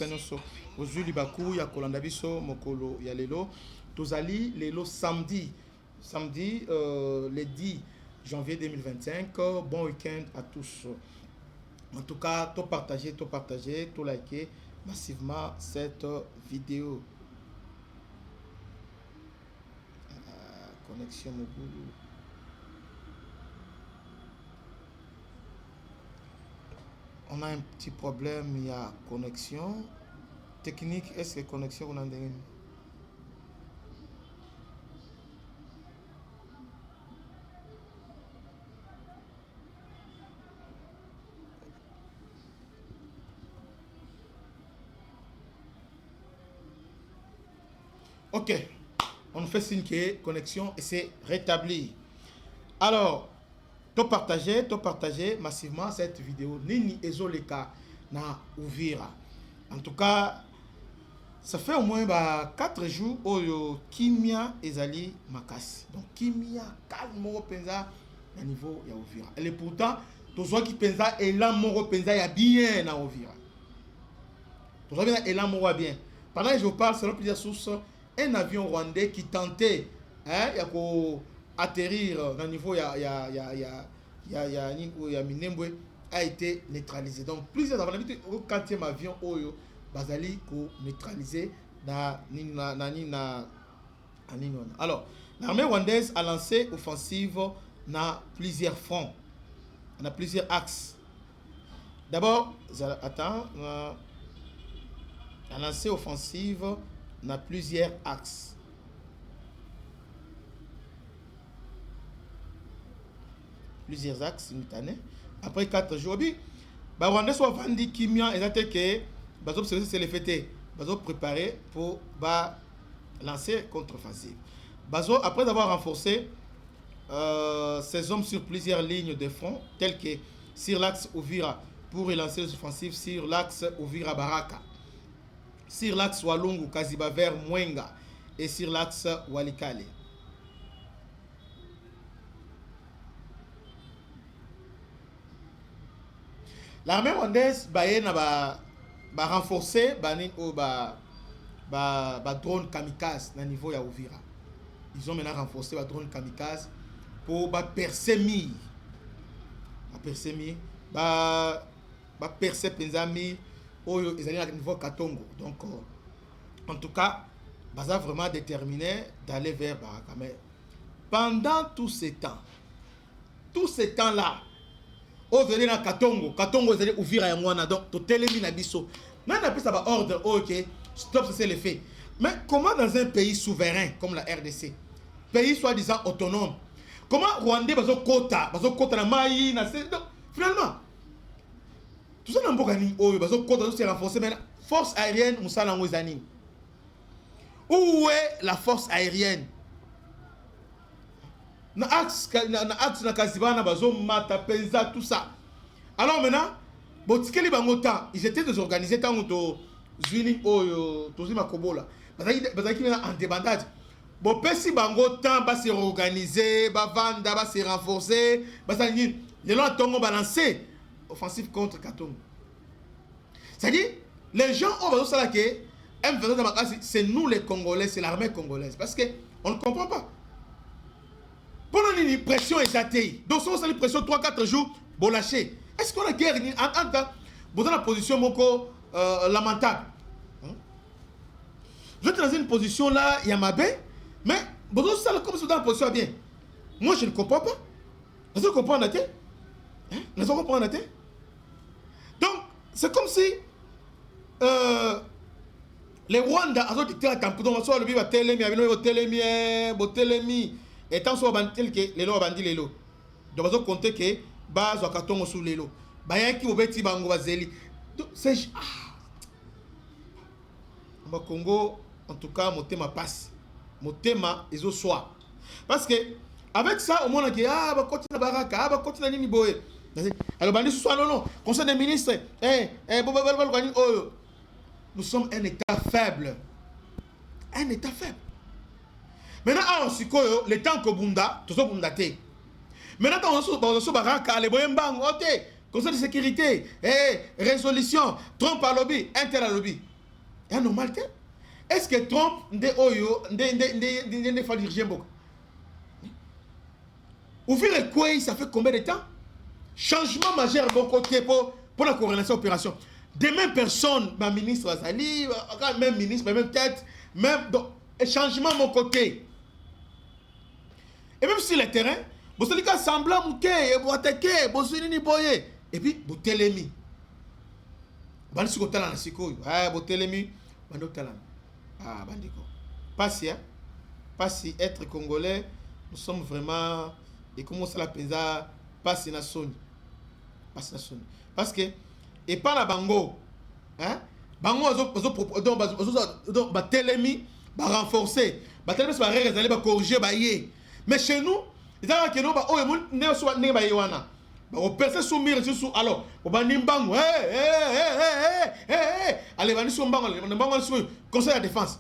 nyonso ozwi libaku ya kolanda biso mokolo ya lelo tozali lelo samedi le 10 janvier 2025. Bon week-end à tous. En tout cas, tout partager, tout liker massivement cette vidéo. Connexion mobile. On a un petit problème, il y a connexion technique. Est-ce que connexion on a des... Ok, on fait signe que connexion et c'est rétabli. Alors, tout partager massivement cette vidéo. Nini ezoleka na Uvira. En tout cas, ça fait au moins 4 jours où Kimia ezali makasi. Donc Kimia calme moro penza na niveau ya Uvira. Et pourtant, to zo ki penza elan moro penza ya bien na Uvira. To zo bien elan moro bien. Pendant que je vous parle, selon plusieurs sources, un avion rwandais qui tentait atterrir au niveau ya Minembwe a été neutralisé. Donc plusieurs avant au 4e avion Oyo Bazali ko neutralisé Alors l'armée rwandaise a lancé offensive dans plusieurs fronts, dans plusieurs axes. D'abord, a lancé offensive dans plusieurs axes. Plusieurs axes simultanés. Après 4 jours, Rwanda soit vendu Kimia et attaqué que Bazo c'est le fait Bazo préparé pour lancer contre-offensive. Bazo après avoir renforcé ses hommes sur plusieurs lignes de front telles que sur l'axe Uvira pour relancer les offensives sur l'axe Uvira Baraka, sur l'axe Walungu Kaziba vers Mwenga et sur l'axe Walikale. L'armée rwandaise va renforcer drone kamikaze na niveau ya Uvira. Ils ont maintenant renforcé le drone kamikaze pour percer mi. Percer penzami oyo ils allaient à niveau Katongo. Donc en tout cas, baza vraiment déterminé d'aller vers Baraka. Mais pendant tout ce temps-là, au venir à Katongo vous allez ouvrir à Mwana, donc tout télémi na biso. N'a pas ça va ordre, ok, stop, c'est le fait. Mais comment dans un pays souverain comme la RDC, pays soi-disant autonome, comment Rwandais bazo kota na mai na donc finalement tout ça n'a pas gagné. Oh, bazo kota se renforcer mais force aérienne musala ngozani. Où est la force aérienne? Na axe na Kazibana bazo mata penza tout ça. Alors maintenant botikeli bango temps ils étaient désorganisés tant to zwini oyo tozima kobola bazaki en débandade bo pesi bango temps ba se organiser ba vanda ba se renforcer ba ça ni le long tongo balancer offensive contre Katongo. C'est-à-dire les gens ont besoin ça là que c'est nous les Congolais, c'est l'armée congolaise parce que on ne comprend pas. Pendant une pression exatée, donc si on a une pression 3-4 jours, bon lâcher. Est-ce qu'on a guerre en temps dans la position moko lamentable? Je suis dans une position là, il y a ma baie, mais bon ça comme si dans la position bien. Moi je ne comprends pas. Est-ce que vous comprenez? Est-ce que vous comprenez? Donc c'est comme si les Rwandais ont été à Tampouton, soit le biva Telemi, et tant soit bandit que les lois bandit les lots. Donc, vous comptez que base à Katongo sous les lots. Bayan qui obéit bango bazeli. Donc, c'est. Au Congo, en tout cas, mon thème passe. Mon thème est au soir. Parce que, avec ça, au moins, on a dit, bah, continue Baraka, bah, continue Nini Boé. Alors, bandit ce soir, non. Conseil des ministres, nous sommes un État faible. Un État faible. Maintenant, le temps que Bunda, tout ça Bunda te. Maintenant, on se baraka, les boyens bang, ok. Conseil de sécurité, résolution, Trump à lobby, Intel à lobby. C'est normal. Est-ce que Trump ne fait diriger beaucoup? Ouvrir le coin, ça fait combien de temps? Changement majeur de bon côté pour la coordination opération. De même personne, ma ministre Azali, même ministre, même tête, même donc, changement de mon côté. Et même sur le terrain, vous avez dit semblant mouké, vous attaquez, vous avez boyé. Et puis, vous télémi. Vous avez dit que vous avez dit que vous télémi. Ah, bandiko. Pas si être congolais, nous sommes vraiment. Et comment ça la pensa, pas si na soni. Parce que, et pas la bango. Hein? Bango, donc, télémi, renforcer. Télémi, c'est réaliser, corriger, mais chez nous, ils ont dit que nous, on peut se soumettre alors, on va dire allez, on va dire conseil de défense.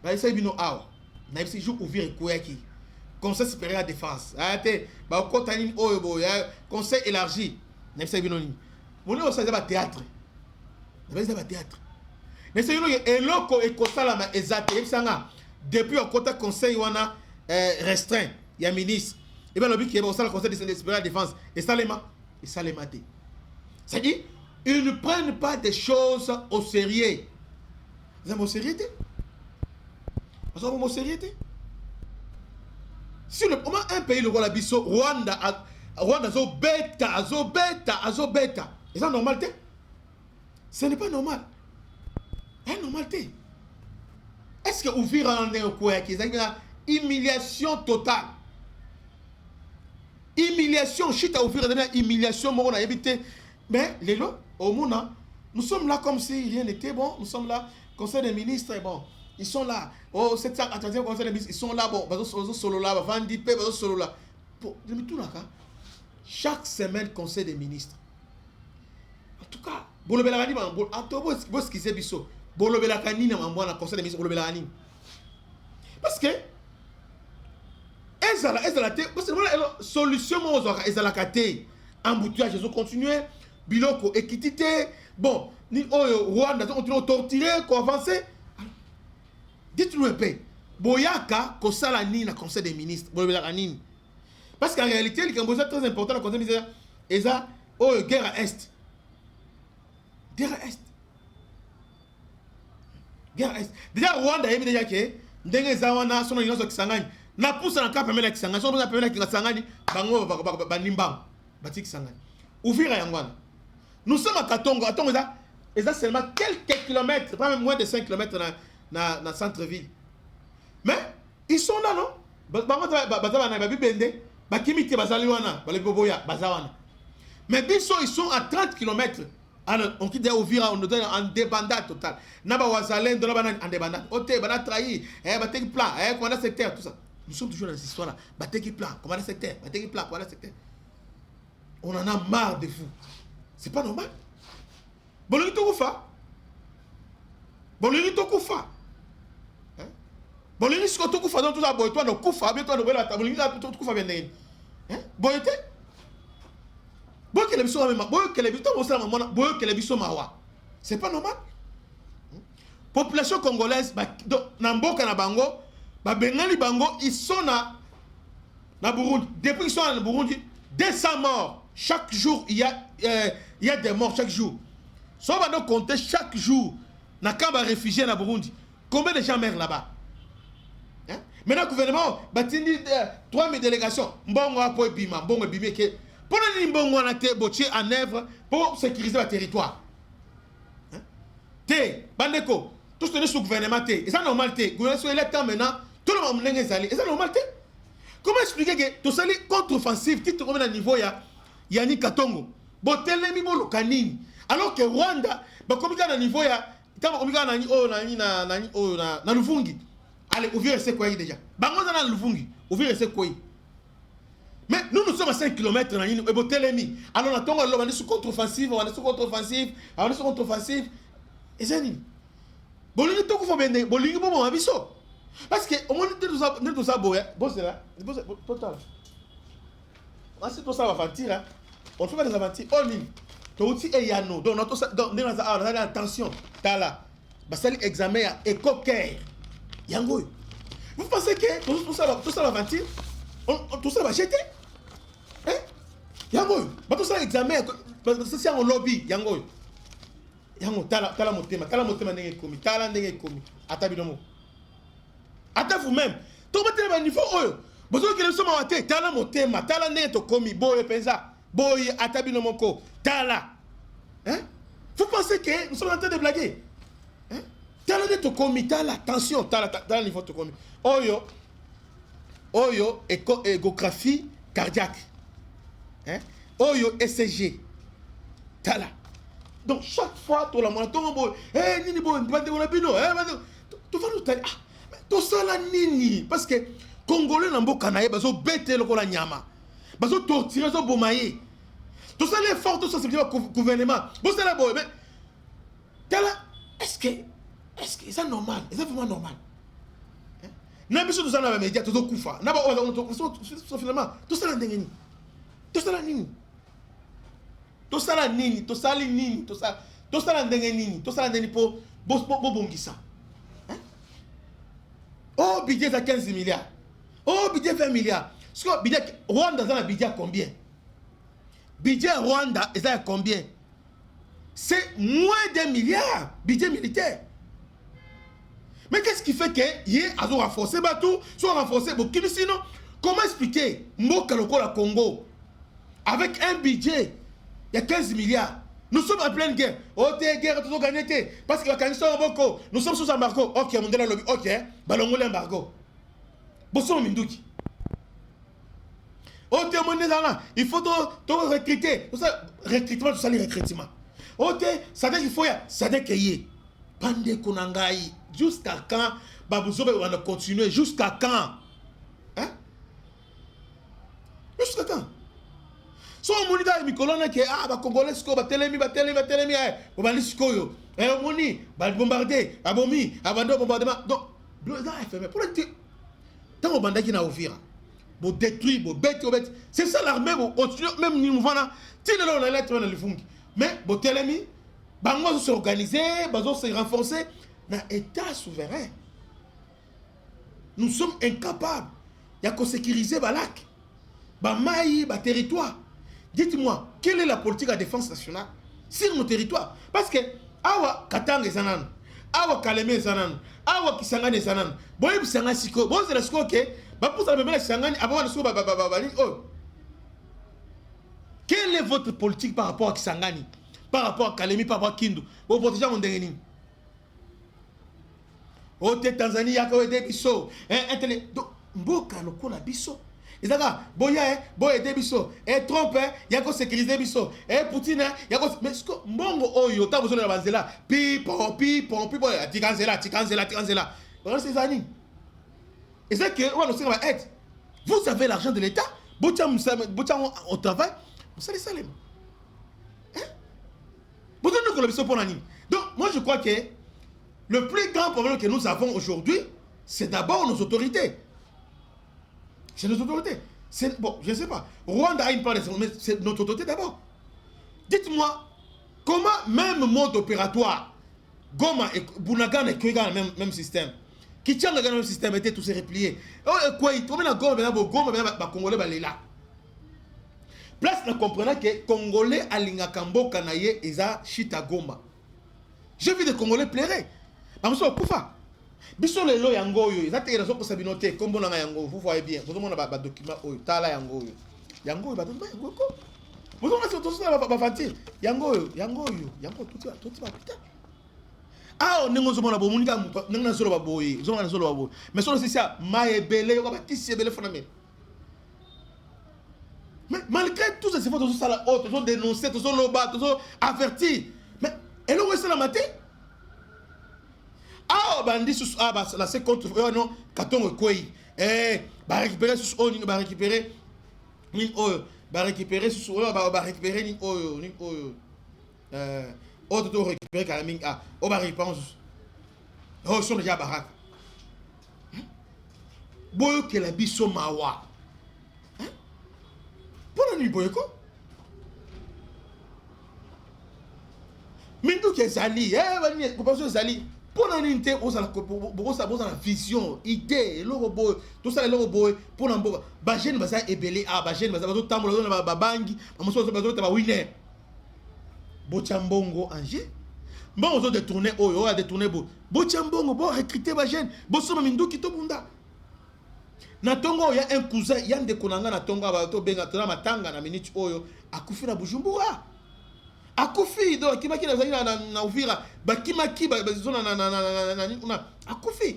Là, c'est bien ah, na ici joue ouvrir quoi qui conseil supérieur de défense. Arrêtez, ba ko tani oyo conseil élargi. Na ici bien ni. Mon on ça va théâtre. Na ça va théâtre. Mais c'est une eloko et kosala ma ezate sanga depuis au côté conseil wana restreint, il y a ministre. Et bien, le but qui est au sein du conseil de défense, et ça les maté. C'est-à-dire, ils ne prennent pas des choses au sérieux. Vous avez au sérieux? Vous avez au sérieux? Si le moment un pays, le roi Labisso, Rwanda, zo bêta. Et ça, normalité? Ce n'est pas normal. C'est normalité. Est-ce que vous vivez en un coin qui est humiliation totale? Humiliation, chute à ouvrir humiliation, on a évité. Mais les lots, au monde, nous sommes là comme si rien n'était bon. Nous sommes là, conseil des ministres, bon, ils sont là. Oh, 780 conseil des ministres, ils sont là, bon, solo là, Vandipé, solo là. Je me tourne là, chaque semaine, conseil des ministres. En tout cas, Bolobelani, ce qui s'est biso, Bolobelani, na conseil des ministres, Bolobelani. Parce que solution embouteillage ils ont continué biloko équité bon ni Rwanda ont continué à torturer qu'on avancer. Dites-nous un peu boyaka kosala ni na conseil des ministres parce qu'en réalité le Cambodge est très important dans le conseil des ministres et ça guerre à est déjà Rwanda a déjà que ndenge zawana sono inozo kisangani na poussa na kapa mela kisangani sono na pemela kisangani bango banimba bati kisangani ouvrir yangwana nous sommes à Katongo ça seulement quelques kilomètres pas même moins de 5 kilomètres na centre ville mais ils sont là non bango bazana ba bibende bakimite bazali wana baleboboya bazawana mais biso ils sont à 30 kilomètres. Alors, on quitte Ouvira, on nous donne en débandade totale. Naba Wazalen, on en débandade. Ote, on a trahi, bateki plan, commandant secteur, tout ça. Nous sommes toujours dans cette histoire-là. Bateki plan, commandant secteur, bateki plan, commandant secteur. On en a marre de vous. C'est pas normal. Bolongi Tokufa. Bolongi Tokufa. Bolongi Tokufa, donc tout ça, toi, no Kufa, bien toi, no Bela, Bolongi Tokufa, bien né. Boyote. C'est pas normal. Population congolaise, ils sont na Burundi. Depuis qu'ils sont en Burundi, 200 morts. Chaque jour, il y a des morts chaque jour. Si on va donc compter chaque jour, na Kamba réfugié na Burundi, combien de gens meurent là-bas? Maintenant, le gouvernement, 3000 délégations. Mbongo apo ebima, mbongo ebime ke. Pour en œuvre pour sécuriser le territoire. Bandeko, tout ce qui est sous gouvernement, c'est normal. Le gouvernement est là maintenant, tout le monde est allé. C'est normal. Comment expliquer que tout ça est contre-offensif, qui est à niveau il y a ni Katongo. Alors que Rwanda, comme il y a un niveau, il y a un Luvungi. Allez, ouvrir ce quoi déjà. Bango dans Luvungi, ouvrir ce quoi. Mais nous sommes à 5 km. Alors, on est sous contre-offensive, on est sous contre-offensive, on est sous contre-offensive. Et c'est nul. Bolini tout faut bien, bolini bon abisso. Parce que au moins tout ça bon c'est là, c'est total. Parce que tout ça va partir, on fait pas des aventures. Oh touti e yano donc dans attention tala basali examen ya éco-care yango. Vous pensez que tout ça va mentir? Tout ça va jeter? Hein? Yango tout ça examen c'est un lobby yango. Yango tala motema ndenge komi tala ndenge komi ata binomo ata vous-même to batela ba niveau oyo bozo kele soma wate tala motema tala ndenge to komi boye penza boye ata binomo ko tala. Hein? Vous pensez que nous sommes en train de blaguer? Hein? Tala ndenge to komi tala attention tala niveau to komi oyo échographie cardiaque. Hein? Oyo ECG tala. Donc chaque fois tu la monnaie boy nini boy bande on a bino tu vas nous tali to sala nini parce que congolais na mboka na ye bazo bete lokola nyama bazo torturer zo bomaye to sala effort to sensibiliser gouvernement bo sala boy mais tala est-ce que c'est normal? Est-ce vraiment normal? Na biso to sala ba média to kufa na ba on finalement to sala ndengeni to sala nini to sala nini to sali nini to sala ndenge nini to sala ndeni po bongisa. Hein? Oh budget à 15 milliards. Oh budget 20 milliards. Ce que budget Rwanda ça a budget à combien? Budget Rwanda est à combien? C'est moins d'1 milliard budget militaire. Mais qu'est-ce qui fait que y a renforcé bateau, soit renforcé bon sinon comment expliquer Mboka lokola Congo avec un budget il y a 15 milliards. Nous sommes en pleine guerre. Oh, t'es guerre, tout gagné. Parce que la Canada est beaucoup. Nous sommes sous embargo. Ok, on est lobby. Ok, ballon l'embargo. Bosso Mindouki. Oh, t'es mon là. Il faut te recruter. Recrutement, tout ça, les recrutements. Ok, ça dit qu'il faut y aller. Ça dit qu'il y ait. Pande Konangaï. Jusqu'à quand? Babouzo, on va continuer. Jusqu'à quand? Hein? Jusqu'à quand? So moni da mikolona ke ba congolais ko ba telemi o ba lisiko yo moni ba bombarder abomi abando bombardement donc ça fait pour être tant banda qui na Uvira bo détruire bo bête c'est ça l'armée bo continue même ni mvana tine là on a lettre na lifungi mais bo telemi bango se organiser bazo se renforcer na état souverain. Nous sommes incapables ya ko sécuriser ba lac ba mai ba territoire. Dites-moi, quelle est la politique de défense nationale sur nos territoires? Parce que, awa Katang et Zanan, awa Kaleme et Zanan, awa Kisangani et Zanan, boye Bisanga Siko, bon c'est la Siko, ok, pour ça, même Kisangani, avant la Siko, oh. Quelle est votre politique par rapport à Kisangani, par rapport à Kalemi, par rapport à Kindu? Vous protégez mon dernier. Oh, Tanzanie, Yako et Debiso, donc, Mboka, le Kola Biso. Izaka boya boye debiso trompe yako sécuriser biso Poutine yako mais ce que mbongo oyo ta besoin de banzela pi boya tikanzela voilà ces années et c'est que on aussi va être vous avez l'argent de l'État botia au travail vous allez saler hein vous donnez que le biso pour nani. Donc moi je crois que le plus grand problème que nous avons aujourd'hui c'est d'abord nos autorités. C'est notre autorité. Bon, je ne sais pas. Rwanda a une part de mais c'est notre autorité d'abord. Dites-moi, comment même mode opératoire, Goma et Bunagan et Kouiga le même système, qui tient le même système, étaient tous repliés. Oh, quoi, il tombe dans Goma, Congolais, là. Place ne comprenant que Congolais à Lingakambo, Kanaye, et ça, Chita Goma. J'ai vu des Congolais pleurer. Amso Koufa. Biso lelo yango yo ezate raison pour sabinote comme bonanga yango vous voyez bien vous demandez ba document oyo tala yango ba donba yango ko vous demandez tout ça ba fanti yango tout ba putain ah on nengo zomona bo munika nanga solo ba boye zomona solo ba boye mais solo c'est ça maebele yo ba tisi ebele fona mais malgré tout ça c'est faut tout ça la haute tout dénoncer tout loba tout avertir mais elle où est ça la maté. Ah, bandi sous la seconde non, Katongo Koi. Ba récupérer sous on ba récupérer ni oyo, ba récupérer sous ba récupérer ni oyo. Auto récupérer Kalaming ah, on va récupérer oh son déjà barak. Boyo que la biso mawa. Hein? Pour la nuit boyoko. minduki ezali population ezali mpona nini te bozala vision idée eloko boye tosala eloko boye mpona mboka bagene baza ebele bagene bazotambola bazona babangi bamosusu bazota bawiner botya mbongo ange mbongo ozodetourne oyo adetourne boye botya mbongo borecrute bagene bosoma minduki tobunda na ntongo oyo ya un cousin ya ndeko na nga na ntongo aba tobenga tona matanga na minute oyo akufi na Bujumbura akufi do akimaki na Uvira bakimaki bazona na akufi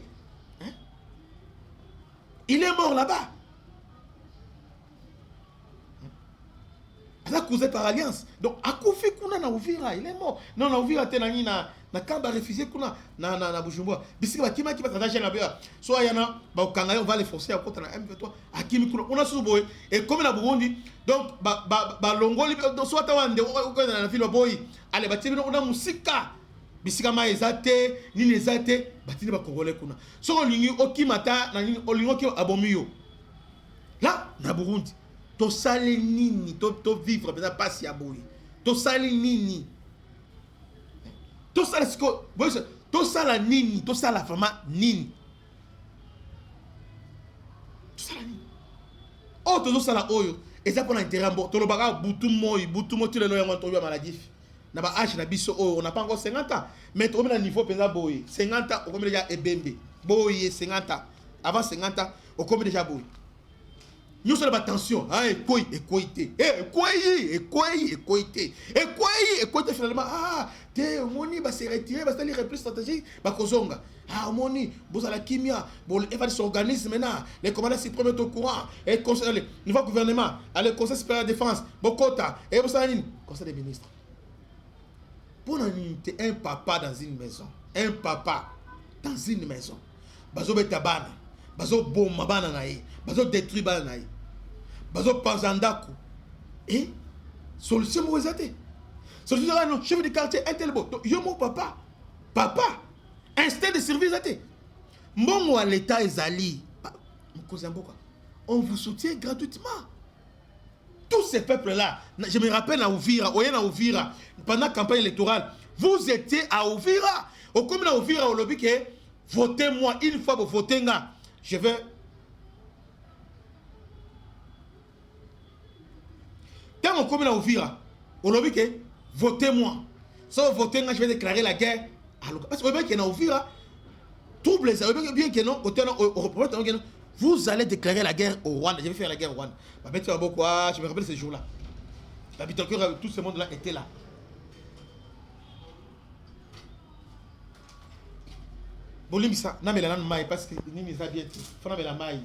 il est mort là-bas la cousin par alliance donc akufi kuna na Uvira il est mort non na Uvira te na kamba réfugié kuna na Bujumbura bisika bakimaki batadaje na bia so ayana ba okanga yo va les forcer à contre na M23 akimi kuna on a suboy et comme na Burundi donc ba longoli donc so atawande ko na ville boy ale batibino ona musika bisika ma ezate nini ezate batini ba congolais kuna so olingi okimata na nini olingo ki abomiyo là na Burundi to sali nini to vivre peut-être pas si aboyi to sali nini to sala siko boy to sala nini to sala vraiment nini to sala nini oh to sala oyo eza pour intérêt mbo to lobaka butu mo tile no yango to yo maladif na ba âge na biso oyo on n'a pas encore 50 ans mais to na niveau penza boy 50 ans on comme déjà ebembe boy 50 ans avant 50 ans on comme déjà boy nous sommes attention équité finalement te moni ba se retirer ba stali repli stratégique ba kozonga moni bozala kimia bon il va s'organiser maintenant les commandants suprêmes au courant et conseil niveau gouvernement le conseil supérieur de défense bokota et vous savez conseil des ministres pour un papa dans une maison bazo betabana bazo bomba bana nae bazo détruire bana nae bazo panzandako et solution moizate solution non chef de quartier un tel beau yo mon papa instinct de service zate mbongo à l'état ezali mkozamboka on vous soutient gratuitement tous ces peuples là je me rappelle à Uvira pendant la campagne électorale vous étiez à Uvira au comme na Uvira au lobby que votez-moi une fois pour voter nga je vais quand on commence à Uvira au lobby que votez-moi sans voter nga je vais déclarer la guerre parce que bien qu'il y a Uvira trouble ça bien que non vous allez déclarer la guerre au Rwanda je vais faire la guerre au Rwanda je me rappelle ces jours là tout ce monde là était là. Bolimisa na mela nan mai parce que nini za bien faut na mela mai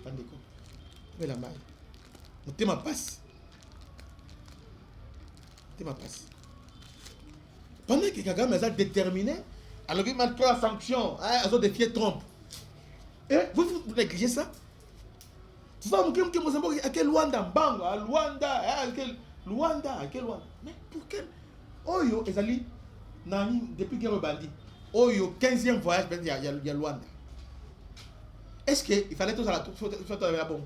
pandeko mela mai motema passe pendant que Kagame a déterminé alors il m'a pris la sanction ils ont défié Trump et vous négligez ça tu vas me dire Mozambique à quel Luanda Bango à Luanda mais pour quel oyo ezali nani depuis guerre bandit oyo 15e voyage il y a Luanda est-ce que il fallait tout ça la bon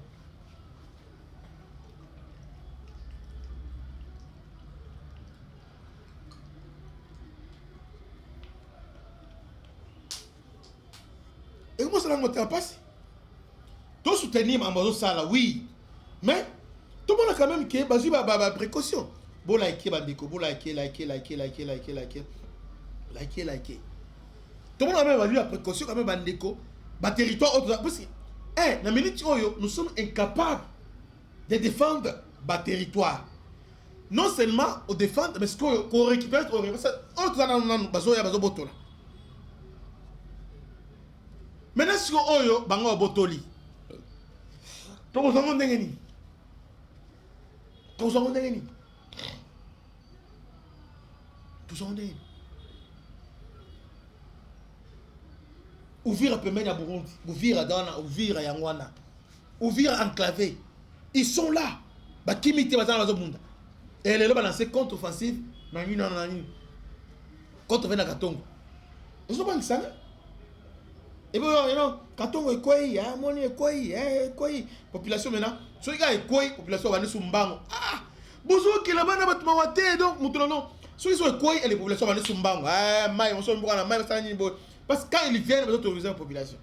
et comment ça va passer tout soutenir Mamozo Sala oui mais tout le monde a quand même qui basé ba précaution bon like bandiko bon like tout le monde a même la précaution quand même bandiko ba territoire autre parce que na minute oyo nous sommes incapables de défendre ba territoire non seulement au défendre mais ce qu'on récupère autre bazo ya bazo botola maintenant ce oyo bango botoli to ko zango ndenge ni tout ça Uvira peut mener à Burundi, Uvira dans Uvira Yangwana, Uvira enclavé. Ils sont là. Ba kimité bazana bazobunda. Et les loba lancé contre-offensive nani. Contre vena Katongo. Ils sont pas ça. Et bon non, Katongo est quoi moni est quoi population maintenant. So gars est quoi population va ne sumbango. Bozo ki la bana batuma wate donc mutuno non. Ceux qui sont quoi et les populations vont aller sur Mbango. Ah, maï, on s'en boit, maï, parce que quand ils viennent, ils ont autorisé la population.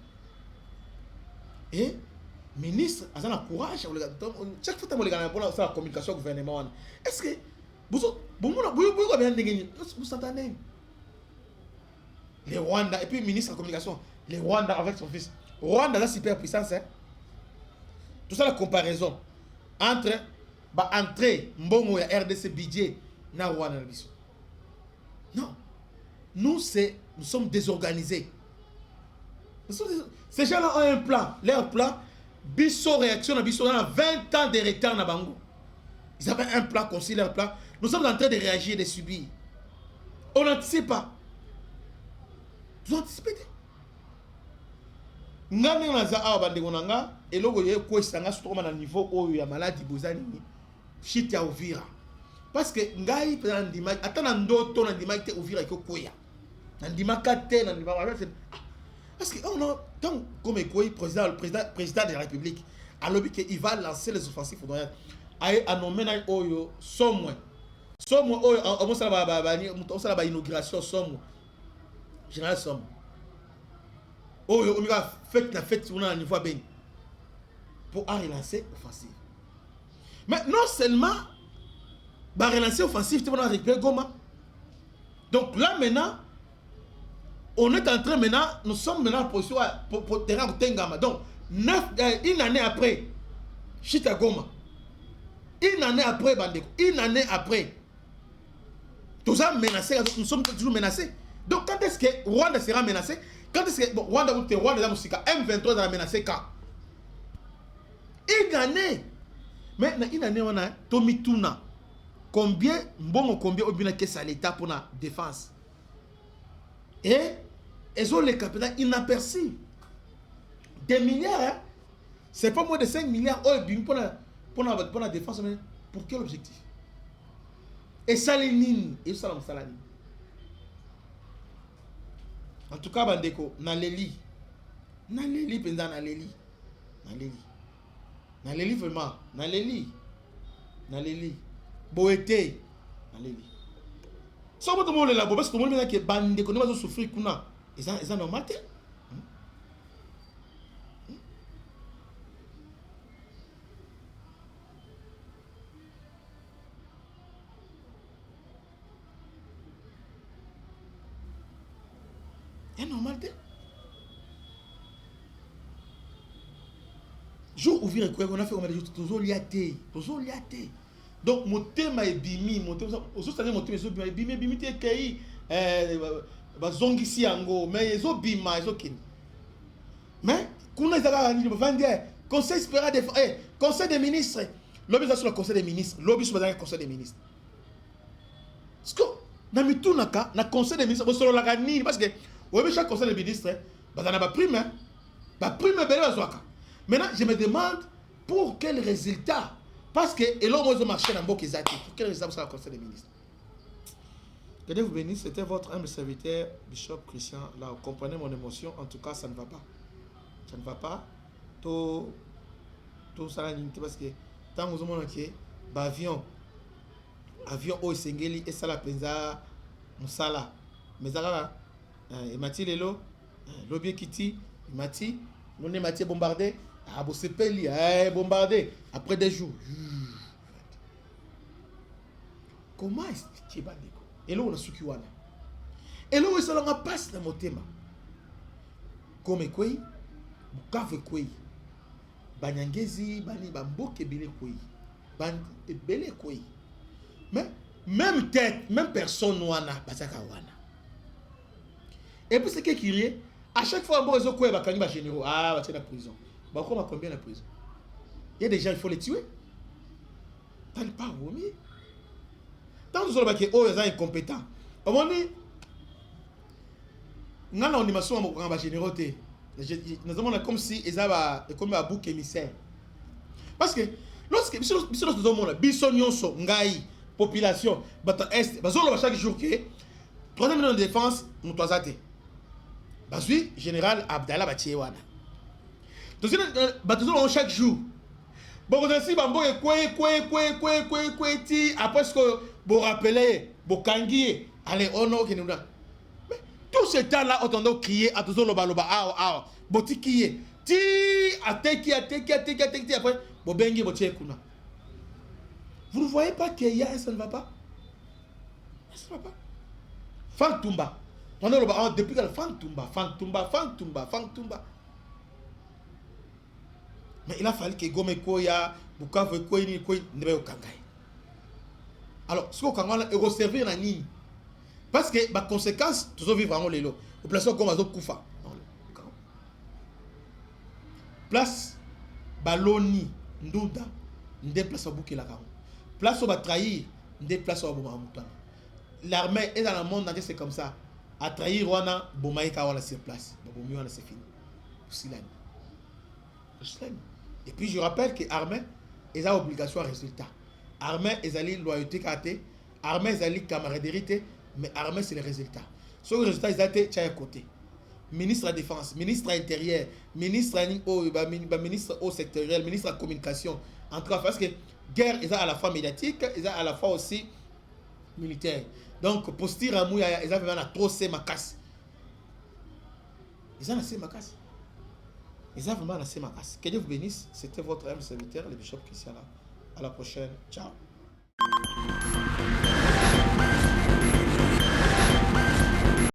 Et ministre, ils ont le courage. Chaque fois que vous avez la communication au gouvernement, est-ce que vous s'entendez? Les Rwanda, et puis ministre de la communication, les Rwanda avec son fils. Rwanda, la superpuissance, hein? Tout ça, la comparaison entre entrée Mbongo et RDC budget na Rwanda. Non. Nous sommes désorganisés. Ces gens-là ont un plan. Leur plan, Bisso réaction, Bisso dans 20 ans de retard na Bango. Ils avaient un plan, conçu leur plan. Nous sommes en train de réagir et de subir. On n'anticipe pas. Vous anticipez? Ngane naza awa bandeko nanga eloko ye ko esanga sutoma na niveau oyo ya maladie bozani shit ya Uvira parce que ngai pena ndima atana ndoto na ndima te Uvira iko koya na ndima kate na ndima parce que on a tant comme quoi président de la République a lobby que il va lancer les offensives foudroyantes a nommé na oyo somo oyo on sala ba inauguration somo général somo. Oh, on va faire la fête on a un niveau bien pour relancer offensive. Mais non seulement va relancer offensive, tu vas récupérer Goma. Donc là maintenant, on est en train maintenant, nous sommes maintenant en position pour terrain Tengama. Donc une année après, Chita Goma. Une année après Bandeko, une année après, tout ça menacé, nous sommes toujours menacés. Donc quand est-ce que Rwanda sera menacé? Quand est-ce que Rwanda M23 a menacé quand? Une année. Mais une année on a Tomi Tuna. Combien au bien que l'État pour la défense? Et ils ont les capitaux inaperçus. Des milliards, hein? C'est pas moins de 5 milliards pour la défense. Mais pour quel objectif? Et ça les mine. Et ça la mine. En tout cas, bandeko, naleli penza naleli vraiment, naleli, boete, naleli. Ça va tout le monde là, parce que tout le monde qui bandeko, ne va pas souffrir kuna, et ça normal te? C'est normal. Jour ouvrir quoi on a fait on a dit toujours liaté. Donc mon thème est bimi, mon thème aussi c'est mon thème est bimi te kai bazongi si ango mais ezo bima ezo kin. Mais kuna ezaka ni vendre conseil spécial de conseil des ministres. Lobby sur le conseil des ministres, lobby sur le conseil des ministres. Parce que na mitunaka na conseil des ministres solo la gani parce que oui, chaque conseil des ministres, on a pas prime. Maintenant, je me demande pour quel résultat. Parce que, et là, moi, je marche dans beaucoup de pour quel résultat vous avez le conseil des ministres. Que Dieu vous bénisse, c'était votre humble serviteur, Bishop Christian. Là, vous comprenez mon émotion. En tout cas, ça ne va pas. Ça ne va pas. Tout ça, parce que tant que vous avez avion, au Sengeli, et ça la penza, Moussala. Mais ça là, et Mati Lelo, l'objet Kitty, Mati, on est Mati bombardé, ah bon c'est peli, bombardé après des jours. Comment expliquer Bandeko? Et là on a Sukiwana. Et là on est allé passe dans mon thème. Comme quoi, Bukavu quoi, Banyangezi, Bani Bamboke Bele quoi, Band Bele quoi. Mais même tête, même personne wana, Basaka wana. Et puis, c'est qui est à chaque fois, bon, ils ont quoi, ils généraux. Ah, va la prison. Bah, comment combien la prison? Il y a des gens, il faut les tuer. T'as pas vomi. Tant que vous avez oh, ils sont incompétents. Au moment donné, nous avons une animation en généraux. Nous avons comme si ils avaient comme un bouc émissaire. Parce que, lorsque nous avons Bissonionso, Ngaï, population, Est, chaque jour que 3e million de défense, nous avons athées. Basui, général Abdallah Batiewana. Donc, chaque jour. Bon, vous avez quoi, après ce que vous rappelez, bokangi allez ono ke nous mais tout ce temps là autant crier à tous loba loba ah botiki ti ateki après bobengi botie kuna. Vous ne voyez pas qu'il y a ça ne va pas, ça ne va pas. Fantumba on a loba depuis que Fantumba mais il a fallu que Gome Koya Bukavu Koyi ne au Kangai. Alors ce qu'on a est servir na nini parce que ma conséquence tous vivre en lelo au place comme azo kufa place baloni nduda ndeplace bouki la karon place au ba trahir ndeplace au boma mutana. L'armée est dans le monde entier, c'est comme ça. À trahir wana bomaika wala sur place bomi wana c'est fini silani. Et puis je rappelle que armée est à obligation à résultat. Armée est allé loyauté kate, armée est allé camaraderie, mais armée c'est le résultat. Sur le résultat ils étaient à côté. Ministre de la Défense, ministre de l'Intérieur, ministre ministre au sectoriel, ministre de la Communication. En tout cas, parce que guerre est à la fois médiatique, est à la fois aussi militaire. Donc, posture à mouya, ils avaient trop c'est ma casse. Ils ont assez ma casse. Ils ont vraiment assez ma casse. Que Dieu vous bénisse. C'était votre âme serviteur, le bishop Christian. À la prochaine. Ciao.